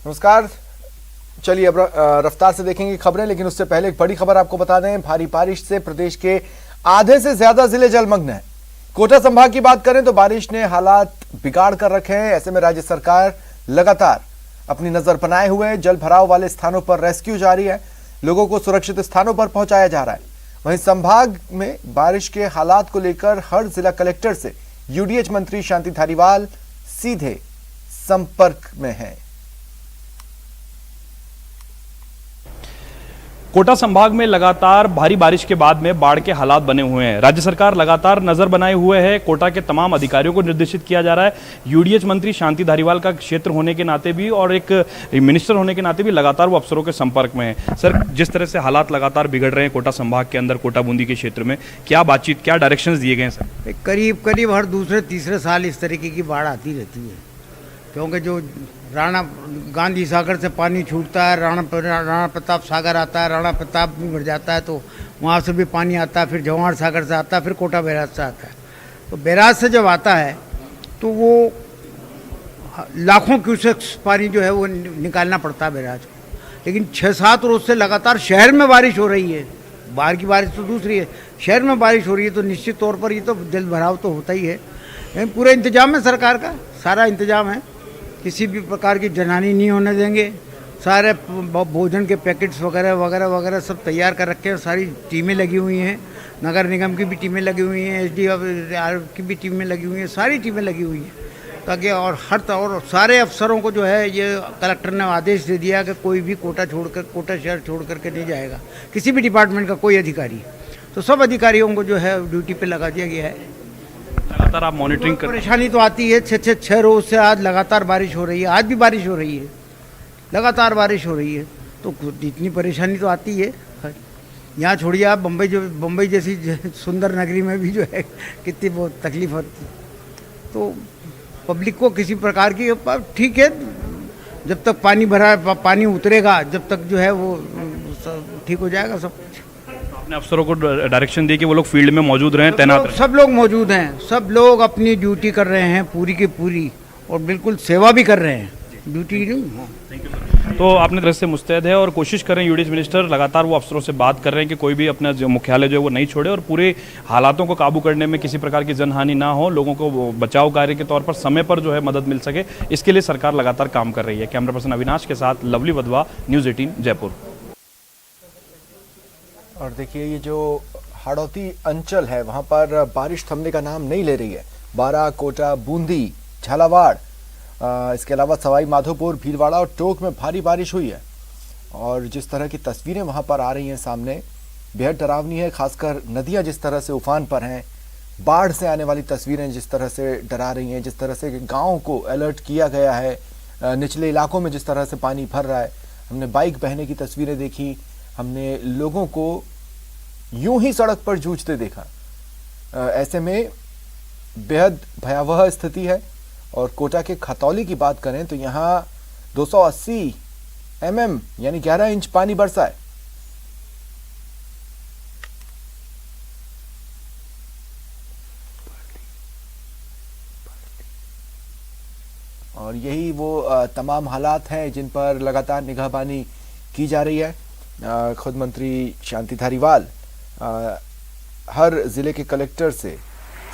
नमस्कार। चलिए अब रफ्तार से देखेंगे खबरें, लेकिन उससे पहले एक बड़ी खबर आपको बता दें। भारी बारिश से प्रदेश के आधे से ज्यादा जिले जलमग्न हैं। कोटा संभाग की बात करें तो बारिश ने हालात बिगाड़ कर रखे हैं। ऐसे में राज्य सरकार लगातार अपनी नजर बनाए हुए जल भराव वाले स्थानों पर रेस्क्यू जारी है। लोगों को सुरक्षित स्थानों पर पहुंचाया जा रहा है। वहीं संभाग में बारिश के हालात को लेकर हर जिला कलेक्टर से यूडीएच मंत्री शांति धारीवाल सीधे संपर्क में हैं। कोटा संभाग में लगातार भारी बारिश के बाद में बाढ़ के हालात बने हुए हैं। राज्य सरकार लगातार नजर बनाए हुए है। कोटा के तमाम अधिकारियों को निर्देशित किया जा रहा है। यूडीएच मंत्री शांति धारीवाल का क्षेत्र होने के नाते भी और एक मिनिस्टर होने के नाते भी लगातार वो अफसरों के संपर्क में है। सर, जिस तरह से हालात लगातार बिगड़ रहे हैं कोटा संभाग के अंदर, कोटा बूंदी के क्षेत्र में, क्या बातचीत, क्या डायरेक्शंस दिए गए हैं सर? करीब करीब हर दूसरे तीसरे साल इस तरीके की बाढ़ आती रहती है, क्योंकि जो राणा गांधी सागर से पानी छूटता है, राणा प्रताप सागर आता है, राणा प्रताप भी भर जाता है तो वहाँ से भी पानी आता है, फिर जवाहर सागर से आता है, फिर कोटा बैराज से आता है। तो बैराज से जब आता है तो वो लाखों क्यूसेक पानी जो है वो निकालना पड़ता है बैराज को। लेकिन 6-7 रोज से लगातार शहर में बारिश हो रही है। बाहर की बारिश तो दूसरी है, शहर में बारिश हो रही है, तो निश्चित तौर पर ये तो जल भराव तो होता ही है। लेकिन पूरा इंतजाम है सरकार का, सारा इंतजाम है। किसी भी प्रकार की जनहानि नहीं होने देंगे। सारे भोजन के पैकेट्स वगैरह वगैरह वगैरह सब तैयार कर रखे हैं। सारी टीमें लगी हुई हैं, नगर निगम की भी टीमें लगी हुई हैं, एसडीआर की भी टीमें लगी हुई हैं, सारी टीमें लगी हुई हैं ताकि और सारे अफसरों को जो है ये कलेक्टर ने आदेश दे दिया कि कोई भी कोटा शहर छोड़ करके नहीं जाएगा, किसी भी डिपार्टमेंट का कोई अधिकारी। तो सब अधिकारियों को जो है ड्यूटी पे लगा दिया गया है। लगातार आप मॉनिटरिंग कर। परेशानी तो आती है, 6 रोज से आज लगातार बारिश हो रही है। आज भी बारिश हो रही है, लगातार बारिश हो रही है, तो इतनी परेशानी तो आती है। यहाँ छोड़िए आप, बम्बई जैसी सुंदर नगरी में भी जो है कितनी बहुत तकलीफ होती है। तो पब्लिक को किसी प्रकार की, ठीक है, जब तक पानी भरा, पानी उतरेगा, जब तक जो है वो ठीक हो जाएगा सब कुछ। अपने अफसरों को डायरेक्शन दिए कि वो लोग फील्ड में मौजूद रहें, तैनात रहें। सब लोग मौजूद हैं, सब लोग अपनी ड्यूटी कर रहे हैं पूरी की पूरी, और बिल्कुल सेवा भी कर रहे हैं, ड्यूटी नहीं। तो आपने तरह से मुस्तैद है और कोशिश कर रहे हैं, यूडीएच मिनिस्टर लगातार वो अफसरों से बात कर रहे हैं कि कोई भी अपना जो मुख्यालय जो है वो नहीं छोड़े और पूरे हालातों को काबू करने में किसी प्रकार की जनहानि ना हो, लोगों को बचाव कार्य के तौर पर समय पर जो है मदद मिल सके, इसके लिए सरकार लगातार काम कर रही है। कैमरा पर्सन अविनाश के साथ लवली वधवा, न्यूज़ 18 जयपुर। और देखिए, ये जो हाड़ौती अंचल है वहां पर बारिश थमने का नाम नहीं ले रही है। बारां, कोटा, बूंदी, झालावाड़, इसके अलावा सवाई माधोपुर, भीलवाड़ा और टोंक में भारी बारिश हुई है। और जिस तरह की तस्वीरें वहां पर आ रही हैं सामने, बेहद डरावनी है। खासकर नदियां जिस तरह से उफान पर हैं, बाढ़ से आने वाली तस्वीरें जिस तरह से डरा रही हैं, जिस तरह से गाँव को अलर्ट किया गया है, निचले इलाकों में जिस तरह से पानी भर रहा है। हमने बाइक बहने की तस्वीरें देखी, हमने लोगों को यूं ही सड़क पर जूझते देखा। ऐसे में बेहद भयावह स्थिति है। और कोटा के खतौली की बात करें तो यहां 280 mm यानी 11 इंच पानी बरसा है। और यही वो तमाम हालात हैं जिन पर लगातार निगाहबानी की जा रही है। खुद मंत्री शांति धारीवाल हर जिले के कलेक्टर से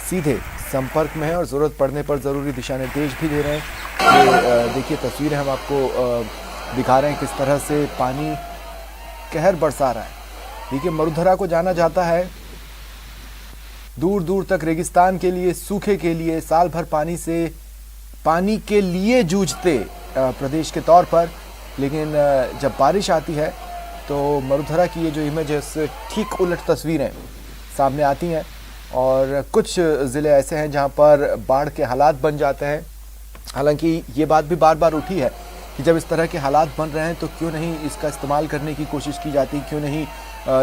सीधे संपर्क में है और जरूरत पड़ने पर जरूरी दिशा निर्देश भी दे रहे हैं। देखिए, तस्वीरें हम आपको दिखा रहे हैं किस तरह से पानी कहर बरसा रहा है। देखिए, मरुधरा को जाना जाता है दूर दूर तक रेगिस्तान के लिए, सूखे के लिए, साल भर पानी के लिए जूझते प्रदेश के तौर पर। लेकिन जब बारिश आती है तो मरुधरा की ये जो इमेज है उससे ठीक उलट तस्वीरें सामने आती हैं। और कुछ ज़िले ऐसे हैं जहां पर बाढ़ के हालात बन जाते हैं। हालांकि ये बात भी बार बार उठी है कि जब इस तरह के हालात बन रहे हैं तो क्यों नहीं इसका इस्तेमाल करने की कोशिश की जाती, क्यों नहीं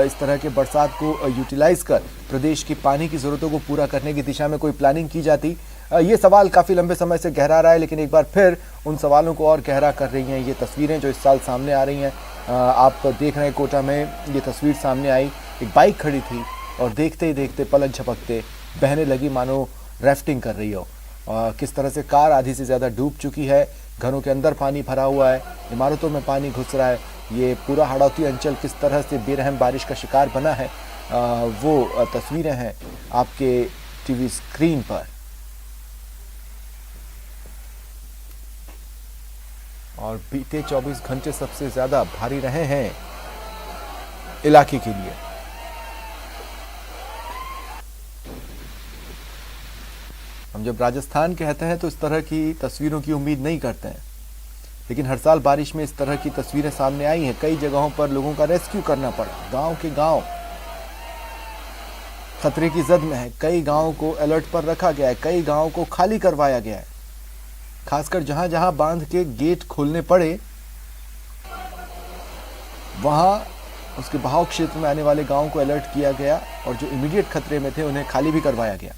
इस तरह के बरसात को यूटिलाइज़ कर प्रदेश की पानी की ज़रूरतों को पूरा करने की दिशा में कोई प्लानिंग की जाती। ये सवाल काफ़ी लंबे समय से गहरा रहा है, लेकिन एक बार फिर उन सवालों को और गहरा कर रही हैं ये तस्वीरें जो इस साल सामने आ रही हैं। आप देख रहे हैं कोटा में ये तस्वीर सामने आई, एक बाइक खड़ी थी और देखते ही देखते पलक झपकते बहने लगी, मानो राफ्टिंग कर रही हो। किस तरह से कार आधी से ज़्यादा डूब चुकी है, घरों के अंदर पानी भरा हुआ है, इमारतों में पानी घुस रहा है। ये पूरा हाड़ौती अंचल किस तरह से बेरहम बारिश का शिकार बना है, वो तस्वीरें हैं आपके टीवी स्क्रीन पर। और बीते 24 घंटे सबसे ज्यादा भारी रहे हैं इलाके के लिए। हम जब राजस्थान कहते हैं तो इस तरह की तस्वीरों की उम्मीद नहीं करते हैं, लेकिन हर साल बारिश में इस तरह की तस्वीरें सामने आई हैं। कई जगहों पर लोगों का रेस्क्यू करना पड़ा, गांव के गांव खतरे की जद में है। कई गांवों को अलर्ट पर रखा गया है, कई गांवों को खाली करवाया गया है। खासकर जहां जहां बांध के गेट खोलने पड़े, वहां उसके बहाव क्षेत्र में आने वाले गांवों को अलर्ट किया गया और जो इमीडिएट खतरे में थे उन्हें खाली भी करवाया गया।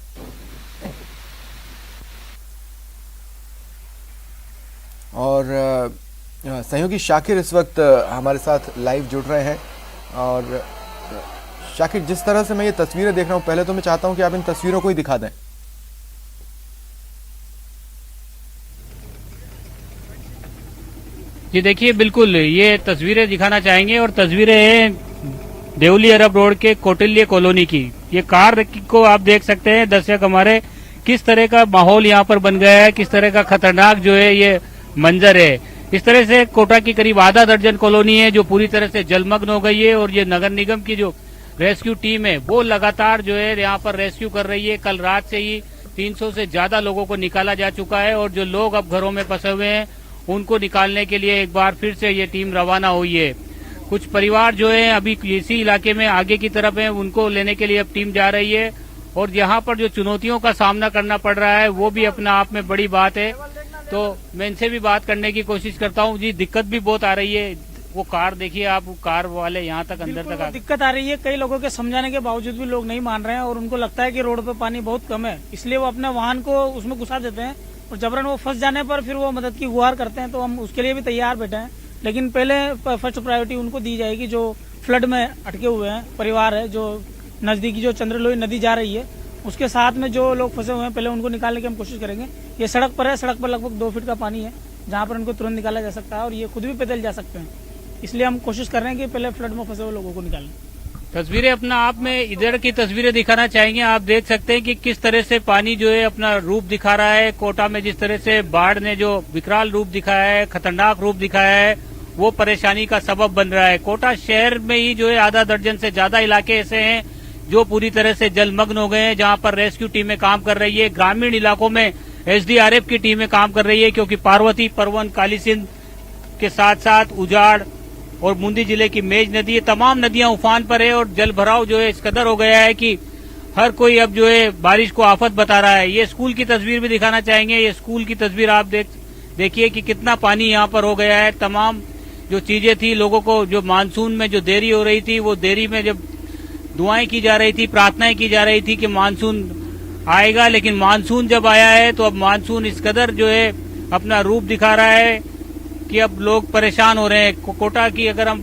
और सहयोगी शाकिर इस वक्त हमारे साथ लाइव जुड़ रहे हैं। और शाकिर, जिस तरह से मैं ये तस्वीरें देख रहा हूं, पहले तो मैं चाहता हूं कि आप इन तस्वीरों को ही दिखा दें। जी देखिए, बिल्कुल ये तस्वीरें दिखाना चाहेंगे और तस्वीरें हैं देवली अरब रोड के कौटिल्य कॉलोनी की। ये कार को आप देख सकते हैं दर्शक हमारे, किस तरह का माहौल यहाँ पर बन गया है, किस तरह का खतरनाक जो है ये मंजर है। इस तरह से कोटा की करीब आधा दर्जन कॉलोनी है जो पूरी तरह से जलमग्न हो गई है और ये नगर निगम की जो रेस्क्यू टीम है वो लगातार जो है यहाँ पर रेस्क्यू कर रही है। कल रात से ही 300 से ज्यादा लोगों को निकाला जा चुका है और जो लोग अब घरों में फंसे हुए हैं उनको निकालने के लिए एक बार फिर से ये टीम रवाना हुई है। कुछ परिवार जो है अभी इसी इलाके में आगे की तरफ है, उनको लेने के लिए अब टीम जा रही है। और यहाँ पर जो चुनौतियों का सामना करना पड़ रहा है वो भी अपने आप में बड़ी बात है। तो मैं इनसे भी बात करने की कोशिश करता हूँ। जी, दिक्कत भी बहुत आ रही है। वो कार देखिए आप, वो कार वाले यहाँ तक अंदर तक दिक्कत आ रही है। कई लोगों के समझाने के बावजूद भी लोग नहीं मान रहे हैं और उनको लगता है कि रोड पे पानी बहुत कम है, इसलिए वो अपने वाहन को उसमें घुसा देते हैं और जबरन वो फंस जाने पर फिर वो मदद की गुहार करते हैं। तो हम उसके लिए भी तैयार बैठे हैं, लेकिन पहले फर्स्ट प्रायोरिटी उनको दी जाएगी जो फ्लड में अटके हुए हैं परिवार है, जो नजदीकी जो चंद्रलोई नदी जा रही है उसके साथ में जो लोग फंसे हुए हैं पहले उनको निकालने की हम कोशिश करेंगे। ये सड़क पर है, सड़क पर लगभग 2 फीट का पानी है जहाँ पर उनको तुरंत निकाला जा सकता है और ये खुद भी पैदल जा सकते हैं, इसलिए हम कोशिश कर रहे हैं कि पहले फ्लड में फंसे हुए लोगों को निकालें। तस्वीरें अपना आप में इधर की तस्वीरें दिखाना चाहेंगे। आप देख सकते हैं कि किस तरह से पानी जो है अपना रूप दिखा रहा है। कोटा में जिस तरह से बाढ़ ने जो विकराल रूप दिखाया है, खतरनाक रूप दिखाया है, वो परेशानी का सबब बन रहा है। कोटा शहर में ही जो है आधा दर्जन से ज्यादा इलाके ऐसे हैं जो पूरी तरह से जलमग्न हो गए हैं, जहां पर रेस्क्यू टीमें काम कर रही है। ग्रामीण इलाकों में एसडीआरएफ की टीमें काम कर रही है, क्योंकि पार्वती, परवन, काली सिंध के साथ साथ उजाड़ और बूंदी जिले की मेज नदी, ये तमाम नदियां उफान पर है और जल भराव जो है इस कदर हो गया है कि हर कोई अब जो है बारिश को आफत बता रहा है। ये स्कूल की तस्वीर भी दिखाना चाहेंगे। ये स्कूल की तस्वीर आप देखिए कि कितना पानी यहाँ पर हो गया है। तमाम जो चीजें थी, लोगों को जो मानसून में जो देरी हो रही थी, वो देरी में जब दुआएं की जा रही थी, प्रार्थनाएं की जा रही थी कि मानसून आएगा, लेकिन मानसून जब आया है तो अब मानसून इस कदर जो है अपना रूप दिखा रहा है कि अब लोग परेशान हो रहे हैं। कोटा की अगर हम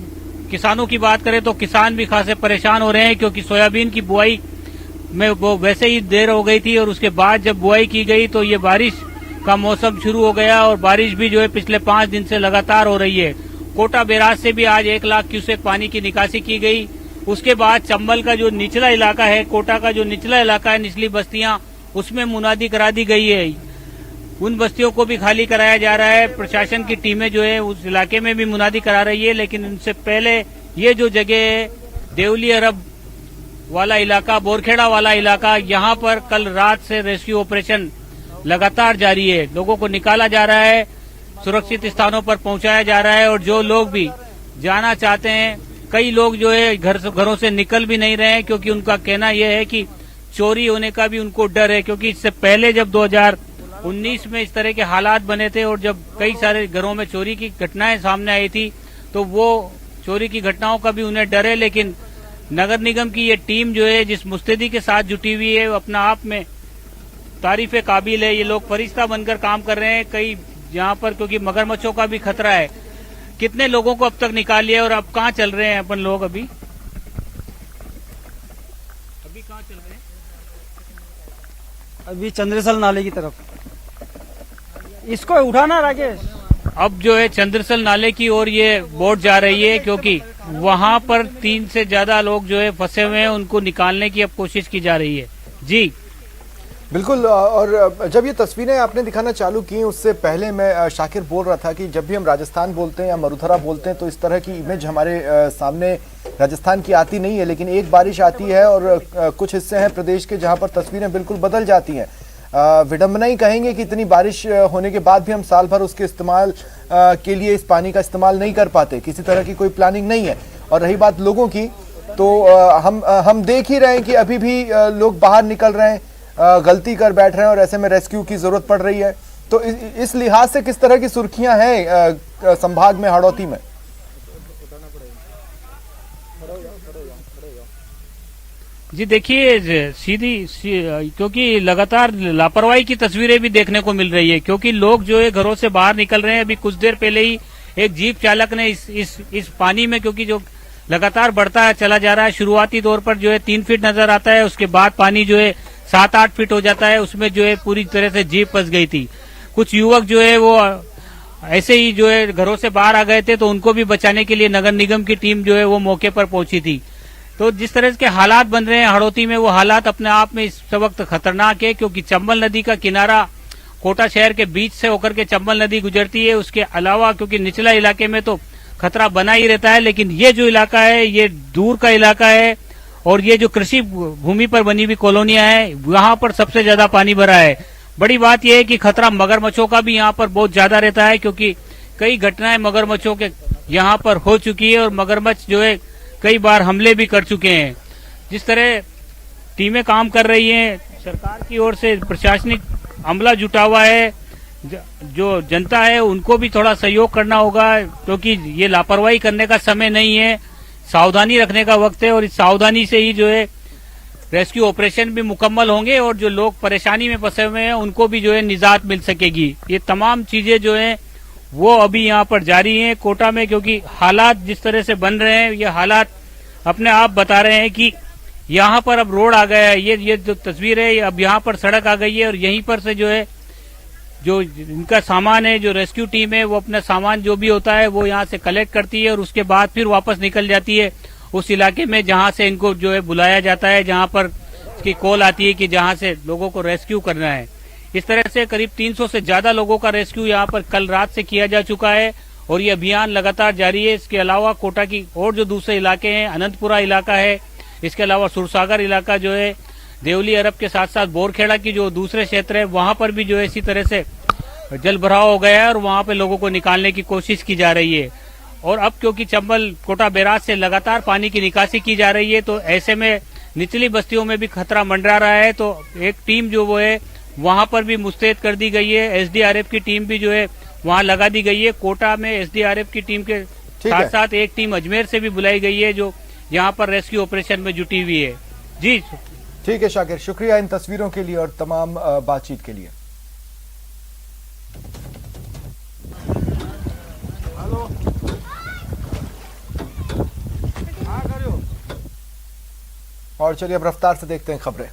किसानों की बात करें तो किसान भी खासे परेशान हो रहे हैं, क्योंकि सोयाबीन की बुआई में वो वैसे ही देर हो गई थी और उसके बाद जब बुआई की गई तो ये बारिश का मौसम शुरू हो गया और बारिश भी जो है पिछले 5 दिन से लगातार हो रही है। कोटा बैराज से भी आज 1 लाख क्यूसेक पानी की निकासी की गई। उसके बाद चंबल का जो निचला इलाका है, कोटा का जो निचला इलाका है, निचली बस्तियां, उसमें मुनादी करा दी गई है। उन बस्तियों को भी खाली कराया जा रहा है। प्रशासन की टीमें जो है उस इलाके में भी मुनादी करा रही है, लेकिन उनसे पहले ये जो जगह है, देवली अरब वाला इलाका, बोरखेड़ा वाला इलाका, यहाँ पर कल रात से रेस्क्यू ऑपरेशन लगातार जारी है। लोगों को निकाला जा रहा है, सुरक्षित स्थानों पर पहुंचाया जा रहा है और जो लोग भी जाना चाहते हैं, कई लोग जो है घरों से निकल भी नहीं रहे हैं, क्योंकि उनका कहना यह है कि चोरी होने का भी उनको डर है। क्योंकि इससे पहले जब 2019 में इस तरह के हालात बने थे और जब कई सारे घरों में चोरी की घटनाएं सामने आई थी, तो वो चोरी की घटनाओं का भी उन्हें डर है। लेकिन नगर निगम की ये टीम जो है जिस मुस्तैदी के साथ जुटी हुई है, वो अपना आप में तारीफे काबिल है। ये लोग फरिश्ता बनकर काम कर रहे हैं कई यहाँ पर, क्योंकि मगरमच्छों का भी खतरा है। कितने लोगों को अब तक निकाल लिया और अब कहाँ चल रहे हैं अपन लोग? अभी कहाँ चल रहे हैं? अभी चंद्रसल नाले की तरफ। इसको उठाना राकेश। अब जो है चंद्रसल नाले की ओर ये बोट जा रही है, क्योंकि वहां पर 3 से ज्यादा लोग जो है फंसे हुए हैं, उनको निकालने की अब कोशिश की जा रही है। जी बिल्कुल। और जब ये तस्वीरें आपने दिखाना चालू की, उससे पहले मैं शाकिर बोल रहा था कि जब भी हम राजस्थान बोलते हैं या मरुधरा बोलते हैं तो इस तरह की इमेज हमारे सामने राजस्थान की आती नहीं है, लेकिन एक बारिश आती है और कुछ हिस्से हैं प्रदेश के जहां पर तस्वीरें बिल्कुल बदल जाती हैं। विडंबना ही कहेंगे कि इतनी बारिश होने के बाद भी हम साल भर उसके इस्तेमाल के लिए इस पानी का इस्तेमाल नहीं कर पाते, किसी तरह की कोई प्लानिंग नहीं है। और रही बात लोगों की, तो हम देख ही रहे हैं कि अभी भी लोग बाहर निकल रहे हैं, गलती कर बैठ रहे हैं और ऐसे में रेस्क्यू की जरूरत पड़ रही है। तो इस लिहाज से किस तरह की सुर्खियां हैं संभाग में, हाड़ौती में? जी देखिए, क्योंकि लगातार लापरवाही की तस्वीरें भी देखने को मिल रही है, क्योंकि लोग जो है घरों से बाहर निकल रहे हैं। अभी कुछ देर पहले ही एक जीप चालक ने इस पानी में, क्योंकि जो लगातार बढ़ता है चला जा रहा है, शुरुआती तौर पर जो है 3 फीट नजर आता है, उसके बाद पानी जो है 7-8 फीट हो जाता है, उसमें जो है पूरी तरह से जीप फंस गई थी। कुछ युवक जो है वो ऐसे ही जो है घरों से बाहर आ गए थे, तो उनको भी बचाने के लिए नगर निगम की टीम जो है वो मौके पर पहुंची थी। तो जिस तरह के हालात बन रहे हैं हाड़ौती में, वो हालात अपने आप में इस वक्त खतरनाक है, क्योंकि चंबल नदी का किनारा कोटा शहर के बीच से होकर के चंबल नदी गुजरती है। उसके अलावा क्योंकि निचला इलाके में तो खतरा बना ही रहता है, लेकिन ये जो इलाका है ये दूर का इलाका है, और ये जो कृषि भूमि पर बनी हुई कॉलोनियां हैं, वहां पर सबसे ज्यादा पानी भरा है। बड़ी बात यह है कि खतरा मगरमच्छों का भी यहाँ पर बहुत ज्यादा रहता है, क्योंकि कई घटनाएं मगरमच्छों के यहाँ पर हो चुकी है और मगरमच्छ जो है कई बार हमले भी कर चुके हैं। जिस तरह टीमें काम कर रही हैं, सरकार की ओर से प्रशासनिक अमला जुटा हुआ है, जो जनता है उनको भी थोड़ा सहयोग करना होगा, क्योंकि ये लापरवाही करने का समय नहीं है, सावधानी रखने का वक्त है। और इस सावधानी से ही जो है रेस्क्यू ऑपरेशन भी मुकम्मल होंगे और जो लोग परेशानी में फंसे हुए हैं उनको भी जो है निजात मिल सकेगी। ये तमाम चीजें जो है वो अभी यहाँ पर जारी हैं कोटा में, क्योंकि हालात जिस तरह से बन रहे हैं, ये हालात अपने आप बता रहे हैं कि यहाँ पर अब रोड आ गया है। ये जो तस्वीर है, अब यहाँ पर सड़क आ गई है और यहीं पर से जो है जो इनका सामान है, जो रेस्क्यू टीम है, वो अपना सामान जो भी होता है वो यहाँ से कलेक्ट करती है और उसके बाद फिर वापस निकल जाती है उस इलाके में जहाँ से इनको जो है बुलाया जाता है, जहाँ पर इसकी कॉल आती है कि जहाँ से लोगों को रेस्क्यू करना है। इस तरह से करीब 300 से ज्यादा लोगों का रेस्क्यू यहाँ पर कल रात से किया जा चुका है और ये अभियान लगातार जारी है। इसके अलावा कोटा की और जो दूसरे इलाके हैं, अनंतपुरा इलाका है, इसके अलावा सुरसागर इलाका जो है, देवली अरब के साथ साथ बोरखेड़ा की जो दूसरे क्षेत्र है, वहां पर भी जो है इसी तरह से जल भराव हो गया है और वहां पे लोगों को निकालने की कोशिश की जा रही है। और अब क्योंकि चंबल कोटा बैराज से लगातार पानी की निकासी की जा रही है, तो ऐसे में निचली बस्तियों में भी खतरा मंडरा रहा है। तो एक टीम जो वो है वहां पर भी मुस्तैद कर दी गई है, एसडीआरएफ की टीम भी जो है वहां लगा दी गई है। कोटा में एसडीआरएफ की टीम के साथ साथ एक टीम अजमेर से भी बुलाई गई है जो यहाँ पर रेस्क्यू ऑपरेशन में जुटी हुई है। जी ठीक है शाकिर, शुक्रिया इन तस्वीरों के लिए और तमाम बातचीत के लिए। और चलिए अब रफ्तार से देखते हैं खबरें।